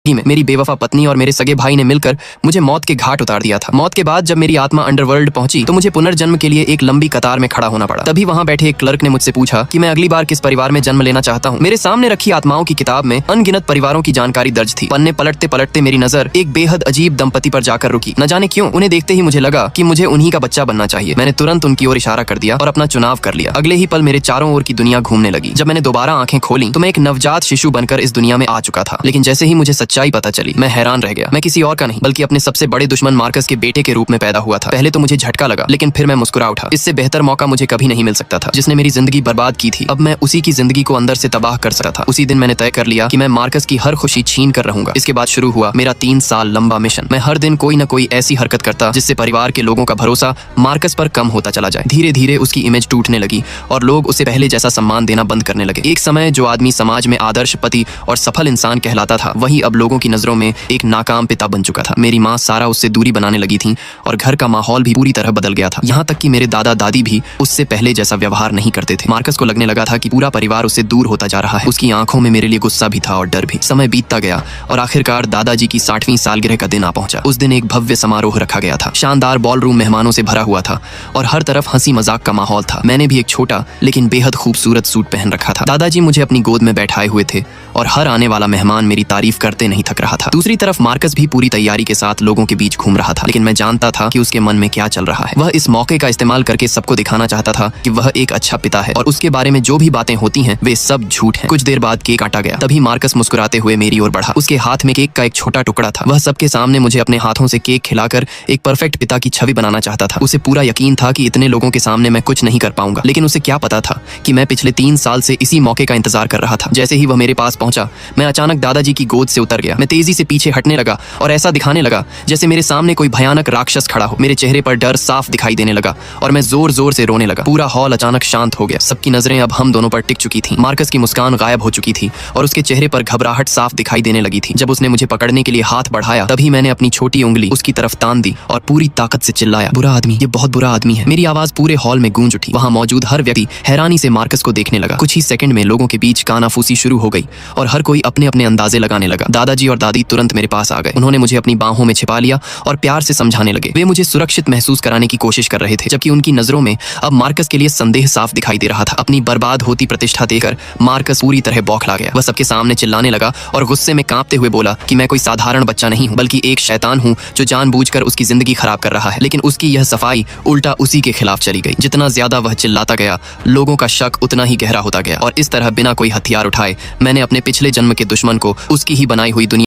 में मेरी बेवफा पत्नी और मेरे सगे भाई ने मिलकर मुझे मौत के घाट उतार दिया था। मौत के बाद जब मेरी आत्मा अंडरवर्ल्ड पहुंची तो मुझे पुनर्जन्म के लिए एक लंबी कतार में खड़ा होना पड़ा। तभी वहां बैठे एक क्लर्क ने मुझसे पूछा कि मैं अगली बार किस परिवार में जन्म लेना चाहता हूं। मेरे सामने रखी आत्माओं की किताब में अनगिनत परिवारों की जानकारी दर्ज थी। पन्ने पलटते पलटते मेरी नजर एक बेहद अजीब दंपति पर जाकर रुकी। न जाने क्यों उन्हें देखते ही मुझे लगा कि मुझे उन्हीं का बच्चा बनना चाहिए। मैंने तुरंत उनकी ओर इशारा कर दिया और अपना चुनाव कर लिया। अगले ही पल मेरे चारों ओर की दुनिया घूमने लगी। जब मैंने दोबारा आंखें खोली तो मैं एक नवजात शिशु बनकर इस दुनिया में आ चुका था। लेकिन जैसे ही मुझे सच्चाई पता चली मैं हैरान रह गया। मैं किसी और का नहीं बल्कि अपने सबसे बड़े दुश्मन मार्कस के बेटे के रूप में पैदा हुआ था। पहले तो मुझे झटका लगा लेकिन फिर मैं मुस्कुरा उठा। इससे बेहतर मौका मुझे कभी नहीं मिल सकता था। जिसने मेरी जिंदगी बर्बाद की थी अब मैं उसी की जिंदगी को अंदर से तबाह कर सकता था। उसी दिन मैंने तय कर लिया कि मैं मार्कस की हर खुशी छीन कर रहूंगा। इसके बाद शुरू हुआ मेरा 3 साल लंबा मिशन। मैं हर दिन कोई न कोई ऐसी हरकत करता जिससे परिवार के लोगों का भरोसा मार्कस पर कम होता चला जाए। धीरे धीरे उसकी इमेज टूटने लगी और लोग उसे पहले जैसा सम्मान देना बंद करने लगे। एक समय जो आदमी समाज में आदर्श पति और सफल इंसान कहलाता था वही अब लोगों की नजरों में एक नाकाम पिता बन चुका था। मेरी माँ सारा उससे दूरी बनाने लगी थी और घर का माहौल भी पूरी तरह बदल गया था। यहाँ तक कि मेरे दादा दादी भी उससे पहले जैसा व्यवहार नहीं करते थे। मार्कस को लगने लगा था कि पूरा परिवार उससे दूर होता जा रहा है। उसकी आंखों में मेरे लिए गुस्सा भी था और डर भी। समय बीतता गया और आखिरकार दादाजी की 60वीं सालगिरह का दिन आ पहुंचा। उस दिन एक भव्य समारोह रखा गया था। शानदार बॉल रूम मेहमानों से भरा हुआ था और हर तरफ हंसी मजाक का माहौल था। मैंने भी एक छोटा लेकिन बेहद खूबसूरत सूट पहन रखा था। दादाजी मुझे अपनी गोद में बैठाए हुए थे और हर आने वाला मेहमान मेरी तारीफ करते नहीं थक रहा था। दूसरी तरफ मार्कस भी पूरी तैयारी के साथ लोगों के बीच घूम रहा था। लेकिन मैं जानता था कि उसके मन में क्या चल रहा है। वह इस मौके का इस्तेमाल करके सबको दिखाना चाहता था कि वह एक अच्छा पिता है और उसके बारे में जो भी बातें होती हैं वे सब झूठ हैं। कुछ देर बाद केक काटा गया। तभी मार्कस मुस्कुराते हुए मेरी ओर बढ़ा। उसके हाथ में केक का एक छोटा टुकड़ा था। वह सबके सामने मुझे अपने हाथों से केक खिलाकर एक परफेक्ट पिता की छवि बनाना चाहता था। उसे पूरा यकीन था कि इतने लोगों के सामने मैं कुछ नहीं कर पाऊंगा। लेकिन उसे क्या पता था कि मैं पिछले 3 साल से इसी मौके का इंतजार कर रहा था। जैसे ही वह मेरे पास पहुंचा मैं अचानक दादाजी की गोद से उतर गया। मैं तेजी से पीछे हटने लगा और ऐसा दिखाने लगा जैसे मेरे सामने कोई भयानक राक्षस खड़ा हो। मेरे चेहरे पर डर साफ दिखाई देने लगा और मैं जोर जोर से रोने लगा। पूरा हॉल अचानक शांत हो गया। सबकी नजरें अब हम दोनों पर टिक चुकी थीं। मार्कस की मुस्कान गायब हो चुकी थी और उसके चेहरे पर घबराहट साफ दिखाई देने लगी थी। जब उसने मुझे पकड़ने के लिए हाथ बढ़ाया तभी मैंने अपनी छोटी उंगली उसकी तरफ तान दी और पूरी ताकत से चिल्लाया, बुरा आदमी, ये बहुत बुरा आदमी है। मेरी आवाज पूरे हॉल में गूंज उठी। वहां मौजूद हर व्यक्ति हैरानी से मार्कस को देखने लगा। कुछ ही सेकंड में लोगों के बीच कानाफूसी शुरू हो गई और हर कोई अपने अपने अंदाजे लगाने लगा। दादाजी और दादी तुरंत मेरे पास आ गए। उन्होंने मुझे अपनी बाहों में छिपा लिया और प्यार से समझाने लगे। वे मुझे सुरक्षित महसूस कराने की कोशिश कर रहे थे जबकि उनकी नजरों में अब मार्कस के लिए संदेह साफ दिखाई दे रहा था। अपनी बर्बाद होती प्रतिष्ठा देकर मार्कस पूरी तरह बौखला गया। वह सबके सामने चिल्लाने लगा और गुस्से में कांपते हुए बोला कि मैं कोई साधारण बच्चा नहीं हूं बल्कि एक शैतान हूं जो जानबूझकर उसकी जिंदगी खराब कर रहा है। लेकिन उसकी यह सफाई उल्टा उसी के खिलाफ चली गई। जितना ज्यादा वह चिल्लाता गया लोगों का शक उतना ही गहरा होता गया और इस तरह बिना कोई हथियार उठाए मैंने अपने पिछले जन्म के दुश्मन को उसकी ही बनाई हुई दुनिया